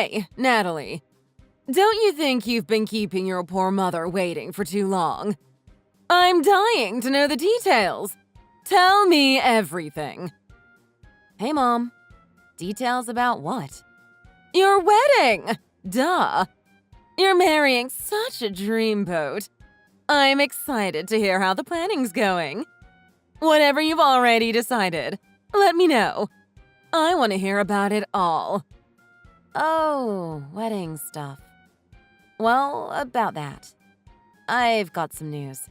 Hey, Natalie. Don't you think you've been keeping your poor mother waiting for too long? I'm dying to know the details. Tell me everything. Hey, Mom. Details about what? Your wedding! Duh. You're marrying such a dreamboat. I'm excited to hear how the planning's going. Whatever you've already decided, let me know. I want to hear about it all. Oh, wedding stuff. Well, about that. I've got some news.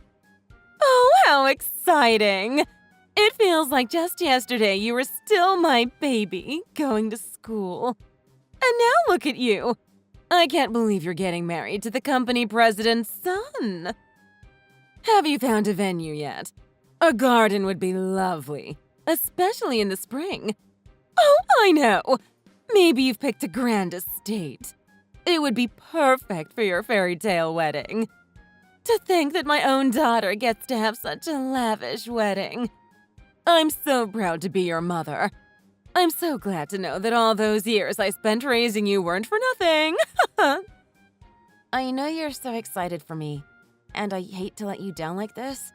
Oh, how exciting! It feels like just yesterday you were still my baby, going to school. And now look at you. I can't believe you're getting married to the company president's son. Have you found a venue yet? A garden would be lovely, especially in the spring. Oh, I know. Maybe you've picked a grand estate. It would be perfect for your fairy tale wedding. To think that my own daughter gets to have such a lavish wedding. I'm so proud to be your mother. I'm so glad to know that all those years I spent raising you weren't for nothing. I know you're so excited for me, and I hate to let you down like this.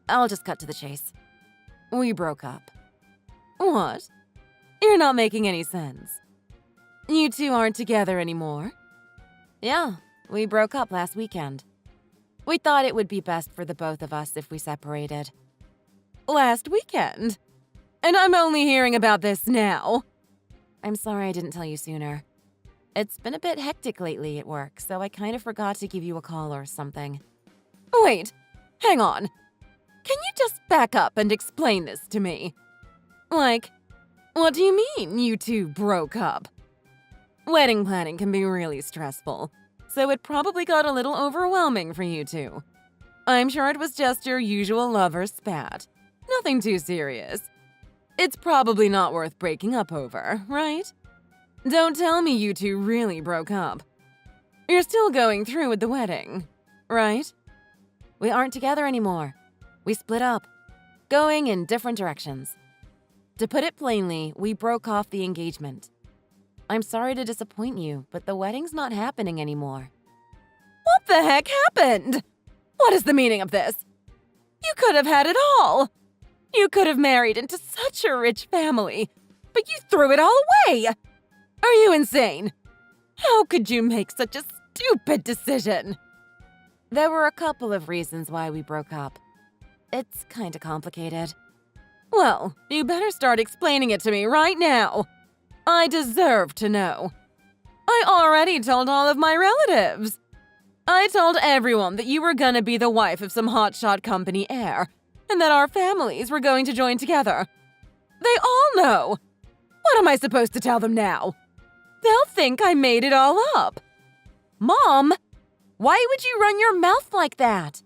I'll just cut to the chase. We broke up. What? You're not making any sense. You two aren't together anymore? Yeah, we broke up last weekend. We thought it would be best for the both of us if we separated. Last weekend? And I'm only hearing about this now. I'm sorry I didn't tell you sooner. It's been a bit hectic lately at work, so I kind of forgot to give you a call or something. Wait, hang on. Can you just back up and explain this to me? Like, what do you mean you two broke up? Wedding planning can be really stressful, so it probably got a little overwhelming for you two. I'm sure it was just your usual lover's spat. Nothing too serious. It's probably not worth breaking up over, right? Don't tell me you two really broke up. You're still going through with the wedding, right? We aren't together anymore. We split up, going in different directions. To put it plainly, we broke off the engagement. I'm sorry to disappoint you, but the wedding's not happening anymore. What the heck happened? What is the meaning of this? You could have had it all. You could have married into such a rich family, but you threw it all away. Are you insane? How could you make such a stupid decision? There were a couple of reasons why we broke up. It's kinda complicated. Well, you better start explaining it to me right now. I deserve to know. I already told all of my relatives. I told everyone that you were gonna be the wife of some hotshot company heir, and that our families were going to join together. They all know. What am I supposed to tell them now? They'll think I made it all up. Mom, why would you run your mouth like that?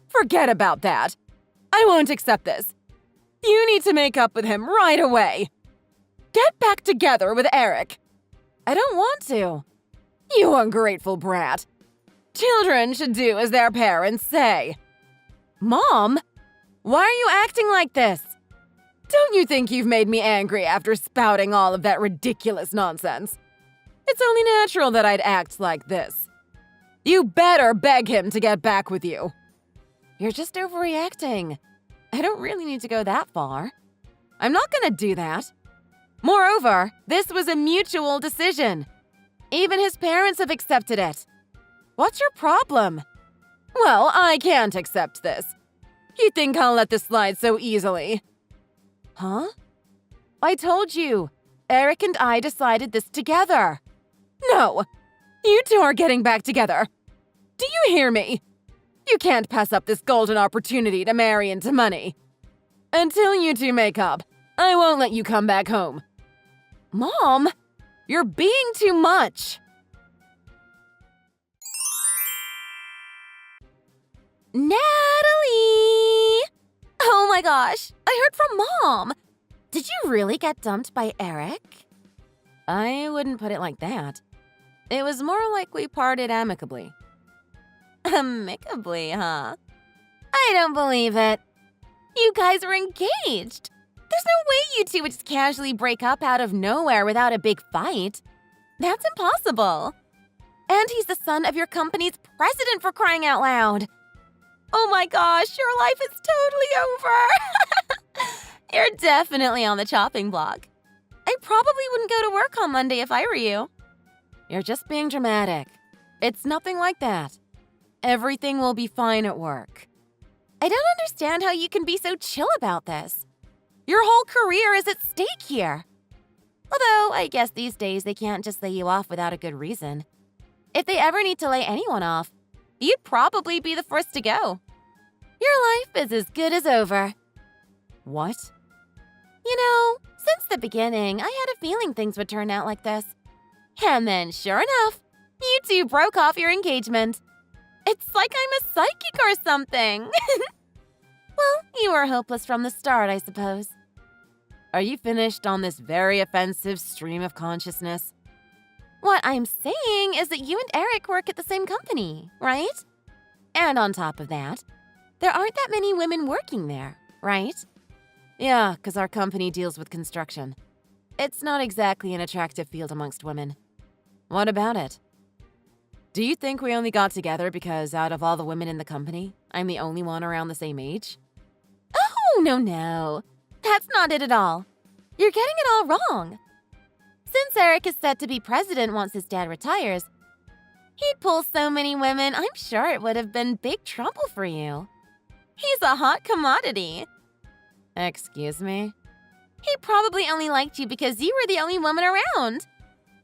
Forget about that. I won't accept this. You need to make up with him right away. Get back together with Eric. I don't want to. You ungrateful brat. Children should do as their parents say. Mom, why are you acting like this? Don't you think you've made me angry after spouting all of that ridiculous nonsense? It's only natural that I'd act like this. You better beg him to get back with you. You're just overreacting. I don't really need to go that far. I'm not gonna do that. Moreover, this was a mutual decision. Even his parents have accepted it. What's your problem? Well, I can't accept this. You think I'll let this slide so easily? Huh? I told you. Eric and I decided this together. No, you two are getting back together. Do you hear me? You can't pass up this golden opportunity to marry into money. Until you two make up, I won't let you come back home. Mom, you're being too much. Natalie! Oh my gosh, I heard from Mom. Did you really get dumped by Eric? I wouldn't put it like that. It was more like we parted amicably. Amicably, huh? I don't believe it. You guys were engaged. There's no way you two would just casually break up out of nowhere without a big fight. That's impossible. And he's the son of your company's president, for crying out loud. Oh my gosh, your life is totally over. You're definitely on the chopping block. I probably wouldn't go to work on Monday if I were you. You're just being dramatic. It's nothing like that. Everything will be fine at work. I don't understand how you can be so chill about this. Your whole career is at stake here. Although, I guess these days they can't just lay you off without a good reason. If they ever need to lay anyone off, you'd probably be the first to go. Your life is as good as over. What? You know, since the beginning, I had a feeling things would turn out like this. And then, sure enough, you two broke off your engagement. It's like I'm a psychic or something. Well, you were hopeless from the start, I suppose. Are you finished on this very offensive stream of consciousness? What I'm saying is that you and Eric work at the same company, right? And on top of that, there aren't that many women working there, right? Yeah, because our company deals with construction. It's not exactly an attractive field amongst women. What about it? Do you think we only got together because out of all the women in the company, I'm the only one around the same age? Oh, no. That's not it at all. You're getting it all wrong. Since Eric is set to be president once his dad retires, he'd pull so many women, I'm sure it would have been big trouble for you. He's a hot commodity. Excuse me? He probably only liked you because you were the only woman around.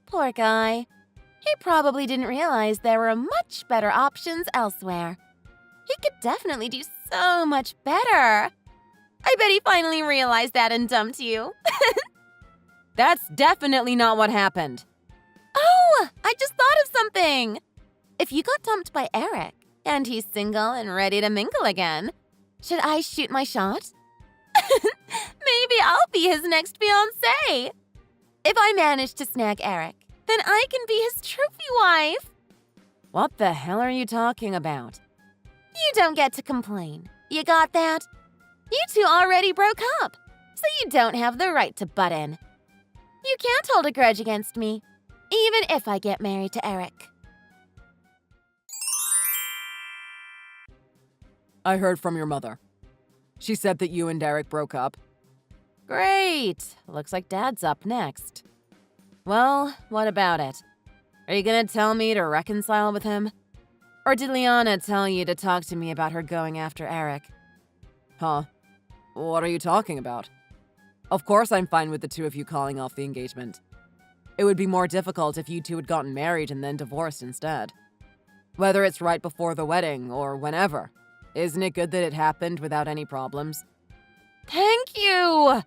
Poor guy. He probably didn't realize there were much better options elsewhere. He could definitely do so much better. I bet he finally realized that and dumped you. That's definitely not what happened. Oh, I just thought of something. If you got dumped by Eric, and he's single and ready to mingle again, should I shoot my shot? Maybe I'll be his next fiancé. If I manage to snag Eric, then I can be his trophy wife. What the hell are you talking about? You don't get to complain. You got that? You two already broke up, so you don't have the right to butt in. You can't hold a grudge against me, even if I get married to Eric. I heard from your mother. She said that you and Derek broke up. Great. Looks like Dad's up next. Well, what about it? Are you gonna tell me to reconcile with him? Or did Liana tell you to talk to me about her going after Eric? Huh? What are you talking about? Of course I'm fine with the two of you calling off the engagement. It would be more difficult if you two had gotten married and then divorced instead. Whether it's right before the wedding or whenever, isn't it good that it happened without any problems? Thank you!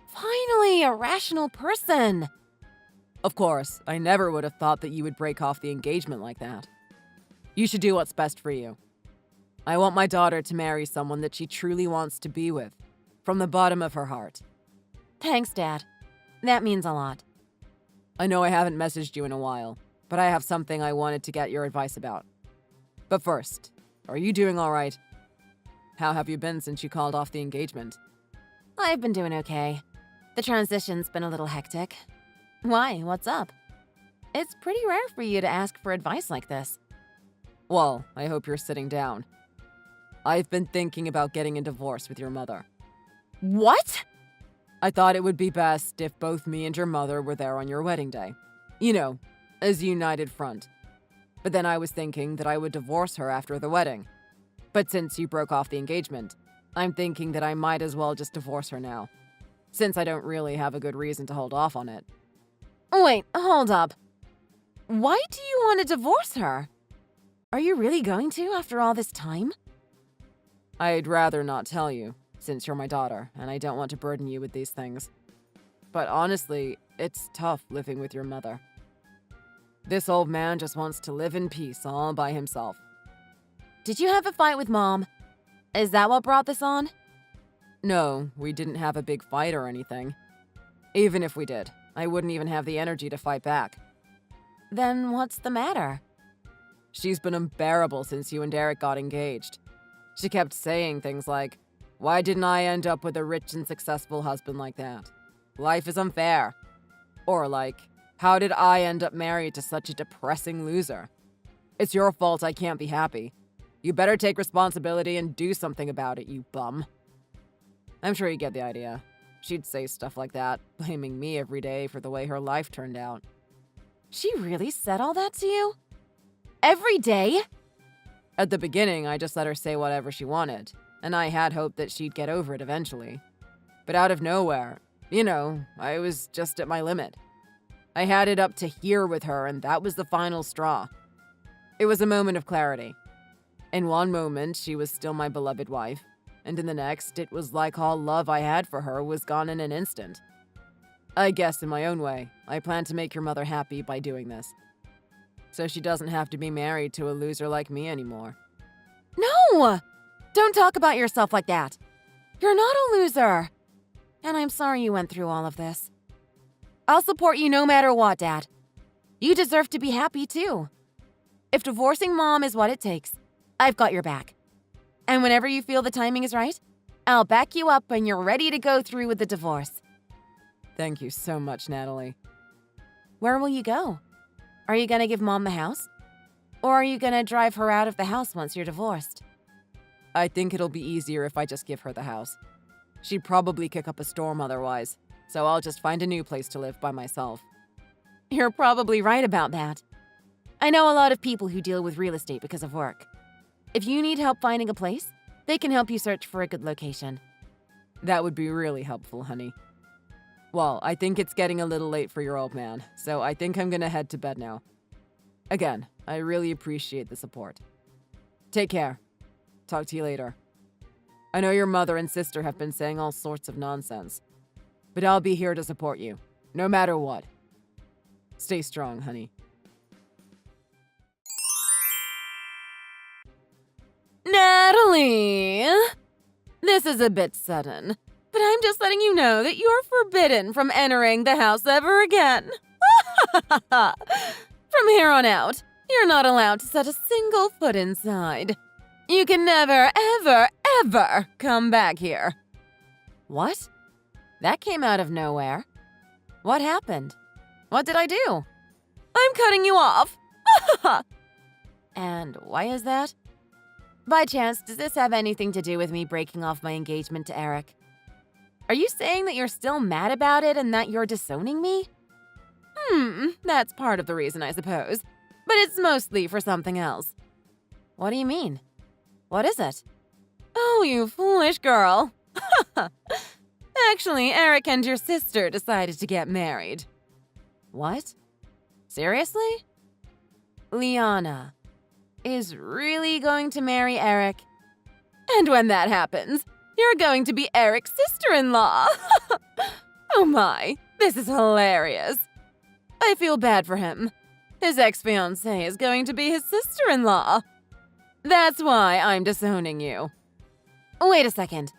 Finally, a rational person. Of course, I never would have thought that you would break off the engagement like that. You should do what's best for you. I want my daughter to marry someone that she truly wants to be with, from the bottom of her heart. Thanks, Dad. That means a lot. I know I haven't messaged you in a while, but I have something I wanted to get your advice about. But first, are you doing all right? How have you been since you called off the engagement? I've been doing okay. The transition's been a little hectic. Why? What's up? It's pretty rare for you to ask for advice like this. Well, I hope you're sitting down. I've been thinking about getting a divorce with your mother. What? I thought it would be best if both me and your mother were there on your wedding day. You know, as a united front. But then I was thinking that I would divorce her after the wedding. But since you broke off the engagement, I'm thinking that I might as well just divorce her now, since I don't really have a good reason to hold off on it. Wait, hold up. Why do you want to divorce her? Are you really going to after all this time? I'd rather not tell you, since you're my daughter, and I don't want to burden you with these things. But honestly, it's tough living with your mother. This old man just wants to live in peace all by himself. Did you have a fight with Mom? Is that what brought this on? No, we didn't have a big fight or anything. Even if we did, I wouldn't even have the energy to fight back. Then what's the matter? She's been unbearable since you and Eric got engaged. She kept saying things like, "Why didn't I end up with a rich and successful husband like that? Life is unfair." Or like, How did I end up married to such a depressing loser? It's your fault I can't be happy. You better take responsibility and do something about it, you bum. I'm sure you get the idea. She'd say stuff like that, blaming me every day for the way her life turned out. She really said all that to you? Every day? At the beginning, I just let her say whatever she wanted, and I had hoped that she'd get over it eventually. But out of nowhere, I was just at my limit. I had it up to here with her, and that was the final straw. It was a moment of clarity. In one moment, she was still my beloved wife, and in the next, it was like all love I had for her was gone in an instant. I guess in my own way, I plan to make your mother happy by doing this. So she doesn't have to be married to a loser like me anymore. No! Don't talk about yourself like that. You're not a loser. And I'm sorry you went through all of this. I'll support you no matter what, Dad. You deserve to be happy, too. If divorcing Mom is what it takes, I've got your back. And whenever you feel the timing is right, I'll back you up when you're ready to go through with the divorce. Thank you so much, Natalie. Where will you go? Are you gonna give Mom the house? Or are you gonna drive her out of the house once you're divorced? I think it'll be easier if I just give her the house. She'd probably kick up a storm otherwise, so I'll just find a new place to live by myself. You're probably right about that. I know a lot of people who deal with real estate because of work. If you need help finding a place, they can help you search for a good location. That would be really helpful, honey. Well, I think it's getting a little late for your old man, so I think I'm gonna head to bed now. Again, I really appreciate the support. Take care. Talk to you later. I know your mother and sister have been saying all sorts of nonsense, but I'll be here to support you, no matter what. Stay strong, honey. Natalie! This is a bit sudden, but I'm just letting you know that you're forbidden from entering the house ever again. From here on out, you're not allowed to set a single foot inside. You can never, ever, ever come back here. What? That came out of nowhere. What happened? What did I do? I'm cutting you off. And why is that? By chance, does this have anything to do with me breaking off my engagement to Eric? Are you saying that you're still mad about it and that you're disowning me? That's part of the reason, I suppose. But it's mostly for something else. What do you mean? What is it? Oh, you foolish girl. Actually, Eric and your sister decided to get married. What? Seriously? Liana is really going to marry Eric? And when that happens, you're going to be Eric's sister-in-law. Oh my, this is hilarious. I feel bad for him. His ex-fiancée is going to be his sister-in-law. That's why I'm disowning you. Wait a second.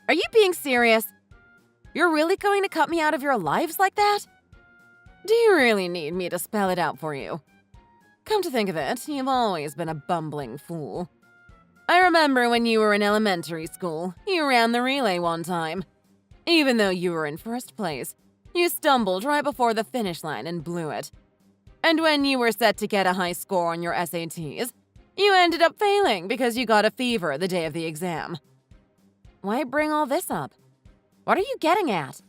Are you being serious? You're really going to cut me out of your lives like that? Do you really need me to spell it out for you? Come to think of it, you've always been a bumbling fool. I remember when you were in elementary school, you ran the relay one time. Even though you were in first place, you stumbled right before the finish line and blew it. And when you were set to get a high score on your SATs, you ended up failing because you got a fever the day of the exam. Why bring all this up? What are you getting at?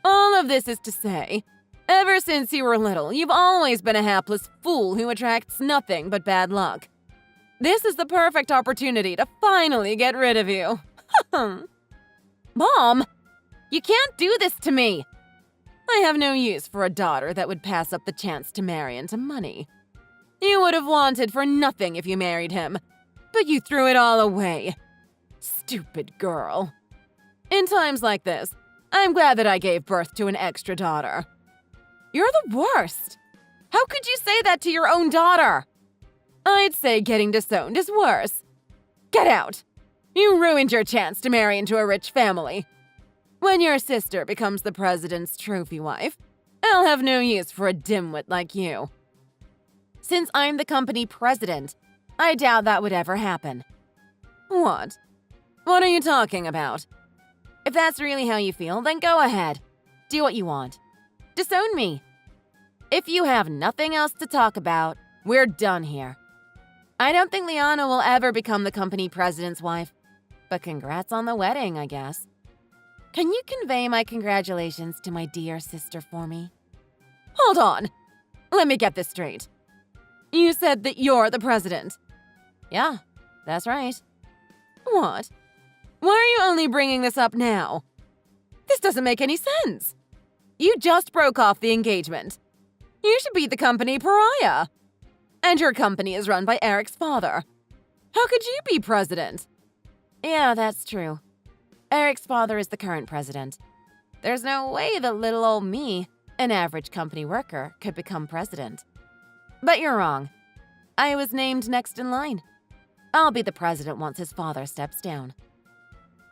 All of this is to say, ever since you were little, you've always been a hapless fool who attracts nothing but bad luck. This is the perfect opportunity to finally get rid of you. Mom, you can't do this to me. I have no use for a daughter that would pass up the chance to marry into money. You would have wanted for nothing if you married him, but you threw it all away. Stupid girl. In times like this, I'm glad that I gave birth to an extra daughter. You're the worst. How could you say that to your own daughter? I'd say getting disowned is worse. Get out. You ruined your chance to marry into a rich family. When your sister becomes the president's trophy wife, I'll have no use for a dimwit like you. Since I'm the company president, I doubt that would ever happen. What? What are you talking about? If that's really how you feel, then go ahead. Do what you want. Disown me. If you have nothing else to talk about, we're done here. I don't think Liana will ever become the company president's wife, but congrats on the wedding, I guess. Can you convey my congratulations to my dear sister for me? Hold on. Let me get this straight. You said that you're the president. Yeah, that's right. What? Why are you only bringing this up now? This doesn't make any sense. You just broke off the engagement. You should be the company pariah. And your company is run by Eric's father. How could you be president? Yeah, that's true. Eric's father is the current president. There's no way that little old me, an average company worker, could become president. But you're wrong. I was named next in line. I'll be the president once his father steps down.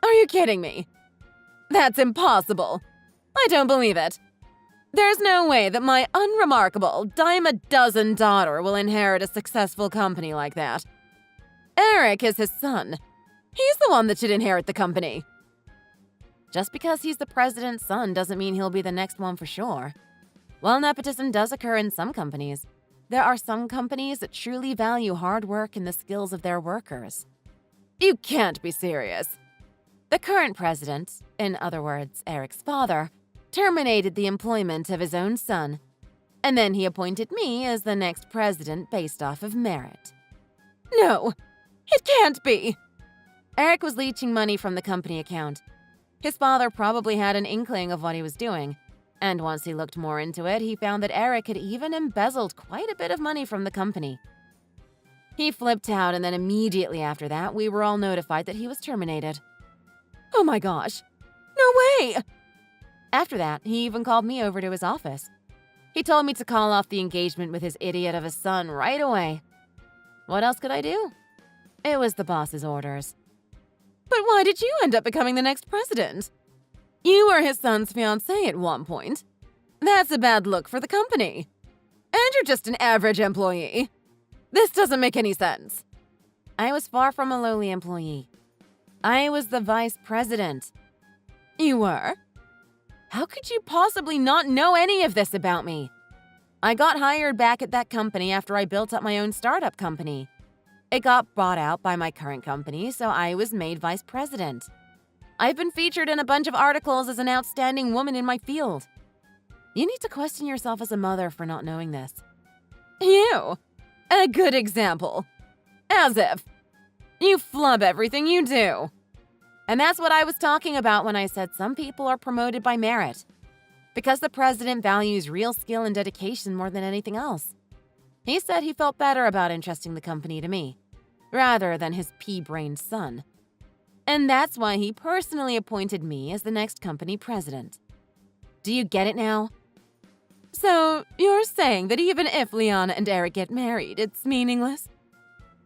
Are you kidding me? That's impossible. I don't believe it. There's no way that my unremarkable, dime-a-dozen daughter will inherit a successful company like that. Eric is his son. He's the one that should inherit the company. Just because he's the president's son doesn't mean he'll be the next one for sure. While nepotism does occur in some companies, there are some companies that truly value hard work and the skills of their workers. You can't be serious. The current president, in other words, Eric's father, terminated the employment of his own son, and then he appointed me as the next president based off of merit. No, it can't be. Eric was leeching money from the company account. His father probably had an inkling of what he was doing, and once he looked more into it, he found that Eric had even embezzled quite a bit of money from the company. He flipped out, and then immediately after that, we were all notified that he was terminated. Oh my gosh, no way! After that, he even called me over to his office. He told me to call off the engagement with his idiot of a son right away. What else could I do? It was the boss's orders. But why did you end up becoming the next president? You were his son's fiancée at one point. That's a bad look for the company. And you're just an average employee. This doesn't make any sense. I was far from a lowly employee. I was the vice president. You were? How could you possibly not know any of this about me? I got hired back at that company after I built up my own startup company. It got bought out by my current company, so I was made vice president. I've been featured in a bunch of articles as an outstanding woman in my field. You need to question yourself as a mother for not knowing this. You? A good example. As if. You flub everything you do. And that's what I was talking about when I said some people are promoted by merit. Because the president values real skill and dedication more than anything else. He said he felt better about entrusting the company to me, rather than his pea-brained son. And that's why he personally appointed me as the next company president. Do you get it now? So, you're saying that even if Liana and Eric get married, it's meaningless?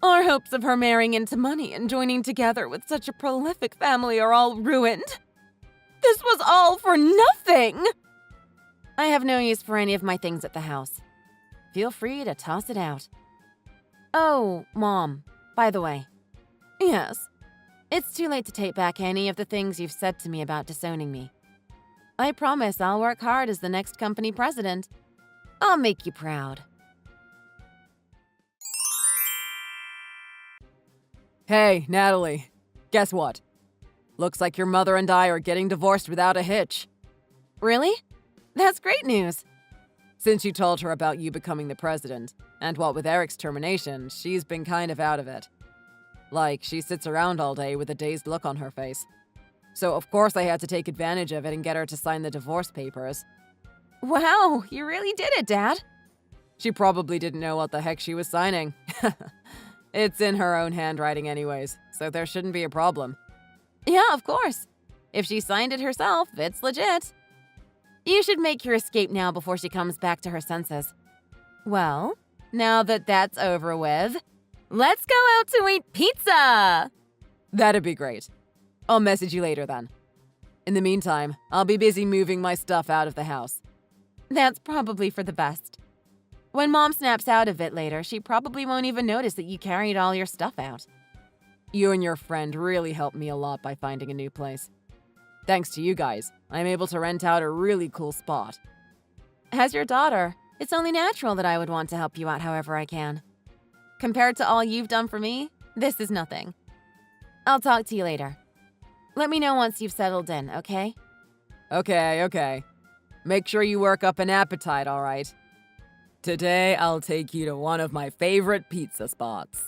Our hopes of her marrying into money and joining together with such a prolific family are all ruined? This was all for nothing! I have no use for any of my things at the house. Feel free to toss it out. Oh, Mom, by the way. Yes. It's too late to take back any of the things you've said to me about disowning me. I promise I'll work hard as the next company president. I'll make you proud. Hey, Natalie. Guess what? Looks like your mother and I are getting divorced without a hitch. Really? That's great news. Since you told her about you becoming the president, and what with Eric's termination, she's been kind of out of it. Like, she sits around all day with a dazed look on her face. So of course I had to take advantage of it and get her to sign the divorce papers. Wow, you really did it, Dad. She probably didn't know what the heck she was signing. It's in her own handwriting anyways, so there shouldn't be a problem. Yeah, of course. If she signed it herself, it's legit. You should make your escape now before she comes back to her senses. Well, now that that's over with, let's go out to eat pizza! That'd be great. I'll message you later then. In the meantime, I'll be busy moving my stuff out of the house. That's probably for the best. When Mom snaps out of it later, she probably won't even notice that you carried all your stuff out. You and your friend really helped me a lot by finding a new place. Thanks to you guys, I'm able to rent out a really cool spot. Has your daughter, It's only natural that I would want to help you out however I can. Compared to all you've done for me, this is nothing. I'll talk to you later. Let me know once you've settled in, okay? Okay. Make sure you work up an appetite, all right? Today, I'll take you to one of my favorite pizza spots.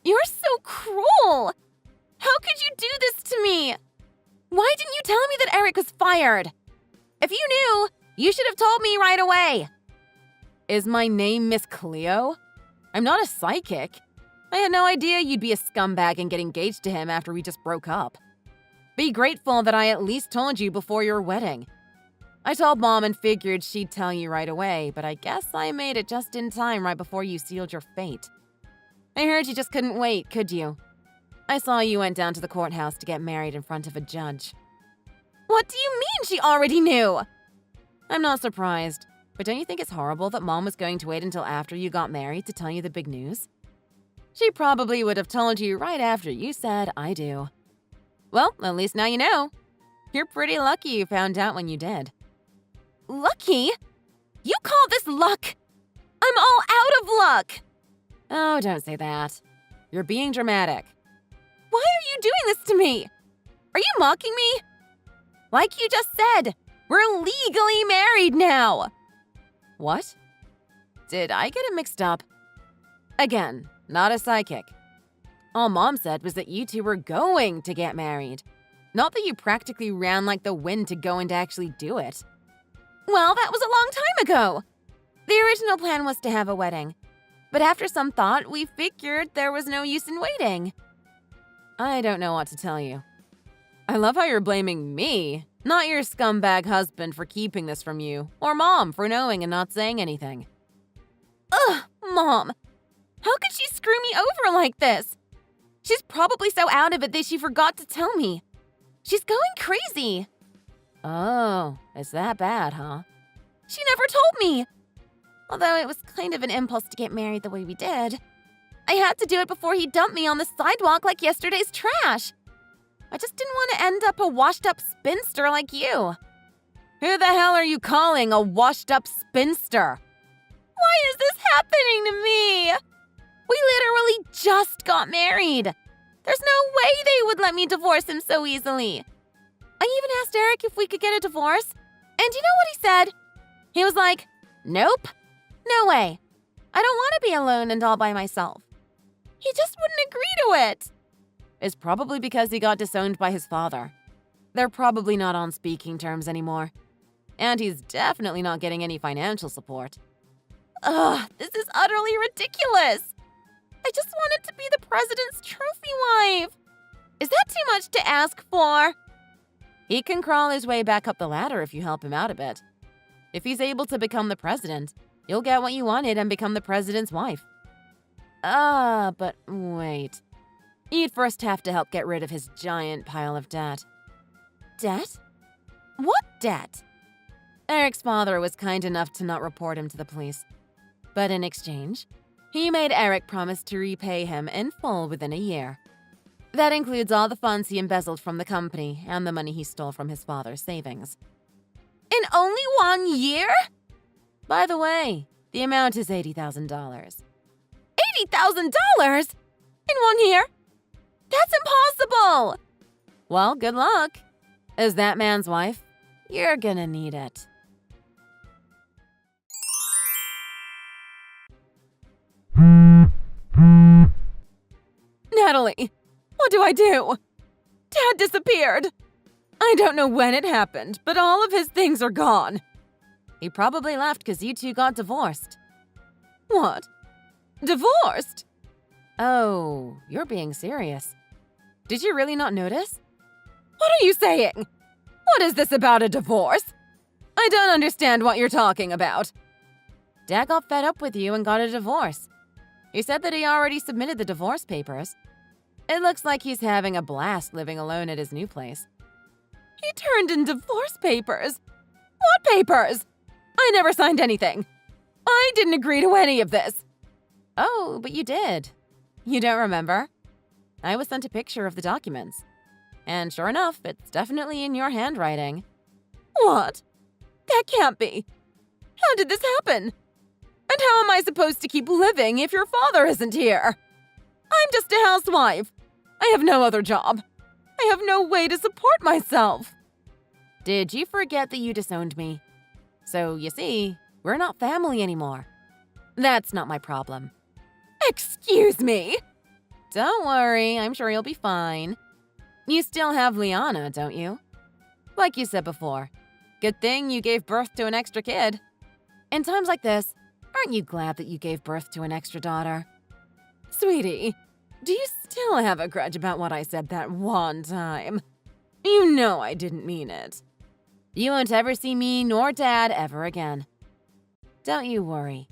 You're so cruel! How could you do this to me? Why didn't you tell me that Eric was fired? If you knew, you should have told me right away. Is my name Miss Cleo? I'm not a psychic. I had no idea you'd be a scumbag and get engaged to him after we just broke up. Be grateful that I at least told you before your wedding. I told Mom and figured she'd tell you right away, but I guess I made it just in time right before you sealed your fate. I heard you just couldn't wait, could you? I saw you went down to the courthouse to get married in front of a judge. What do you mean she already knew? I'm not surprised, but don't you think it's horrible that Mom was going to wait until after you got married to tell you the big news? She probably would have told you right after you said, I do. Well, at least now you know. You're pretty lucky you found out when you did. Lucky? You call this luck? I'm all out of luck! Oh, don't say that. You're being dramatic. Why are you doing this to me? Are you mocking me? Like you just said, we're legally married now! What? Did I get it mixed up? Again, not a psychic. All Mom said was that you two were going to get married. Not that you practically ran like the wind to go and actually do it. Well, that was a long time ago. The original plan was to have a wedding. But after some thought, we figured there was no use in waiting. I don't know what to tell you. I love how you're blaming me, not your scumbag husband for keeping this from you, or Mom for knowing and not saying anything. Ugh, Mom. How could she screw me over like this? She's probably so out of it that she forgot to tell me. She's going crazy. Oh, it's that bad, huh? She never told me. Although it was kind of an impulse to get married the way we did. I had to do it before he dumped me on the sidewalk like yesterday's trash. I just didn't want to end up a washed-up spinster like you. Who the hell are you calling a washed-up spinster? Why is this happening to me? We literally just got married. There's no way they would let me divorce him so easily. I even asked Eric if we could get a divorce. And you know what he said? He was like, nope, no way. I don't want to be alone and all by myself. He just wouldn't agree to it. It's probably because he got disowned by his father. They're probably not on speaking terms anymore. And he's definitely not getting any financial support. Ugh, this is utterly ridiculous. I just wanted to be the president's trophy wife. Is that too much to ask for? He can crawl his way back up the ladder if you help him out a bit. If he's able to become the president, you'll get what you wanted and become the president's wife. But wait. You'd first have to help get rid of his giant pile of debt. Debt? What debt? Eric's father was kind enough to not report him to the police. But in exchange, he made Eric promise to repay him in full within a year. That includes all the funds he embezzled from the company and the money he stole from his father's savings. In only 1 year? By the way, the amount is $80,000. $80,000? In 1 year? That's impossible! Well, good luck. As that man's wife, you're gonna need it. Natalie, what do I do? Dad disappeared. I don't know when it happened, but all of his things are gone. He probably left because you two got divorced. What? Divorced? Oh, you're being serious. Did you really not notice? What are you saying? What is this about a divorce? I don't understand what you're talking about. Dad got fed up with you and got a divorce. He said that he already submitted the divorce papers. It looks like he's having a blast living alone at his new place. He turned in divorce papers? What papers? I never signed anything. I didn't agree to any of this. Oh, but you did. You don't remember? I was sent a picture of the documents. And sure enough, it's definitely in your handwriting. What? That can't be. How did this happen? And how am I supposed to keep living if your father isn't here? I'm just a housewife. I have no other job. I have no way to support myself. Did you forget that you disowned me? So, you see, we're not family anymore. That's not my problem. Excuse me? Don't worry, I'm sure you'll be fine. You still have Liana, don't you? Like you said before, good thing you gave birth to an extra kid. In times like this, aren't you glad that you gave birth to an extra daughter? Sweetie, do you still have a grudge about what I said that one time? You know I didn't mean it. You won't ever see me nor Dad ever again. Don't you worry.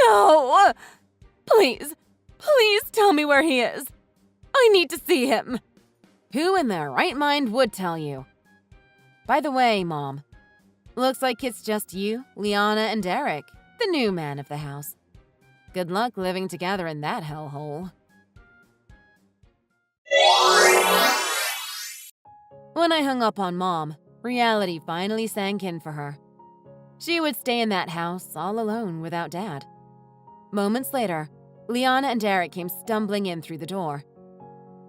No! Please, please tell me where he is. I need to see him. Who in their right mind would tell you? By the way, Mom, looks like it's just you, Liana, and Eric, the new man of the house. Good luck living together in that hellhole. When I hung up on Mom, reality finally sank in for her. She would stay in that house all alone without Dad. Moments later, Liana and Eric came stumbling in through the door.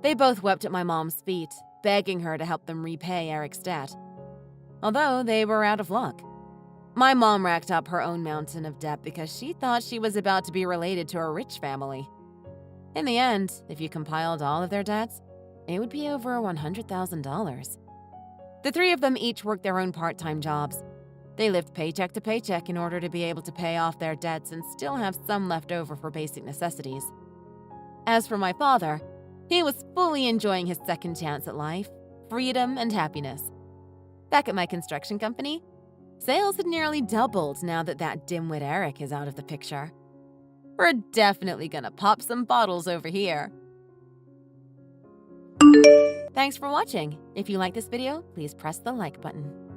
They both wept at my mom's feet, begging her to help them repay Eric's debt. Although they were out of luck. My mom racked up her own mountain of debt because she thought she was about to be related to a rich family. In the end, if you compiled all of their debts, it would be over $100,000. The three of them each worked their own part-time jobs. They lived paycheck to paycheck in order to be able to pay off their debts and still have some left over for basic necessities. As for my father, he was fully enjoying his second chance at life, freedom, and happiness. Back at my construction company, sales had nearly doubled now that dimwit Eric is out of the picture. We're definitely gonna pop some bottles over here. Thanks for watching. If you like this video, please press the like button.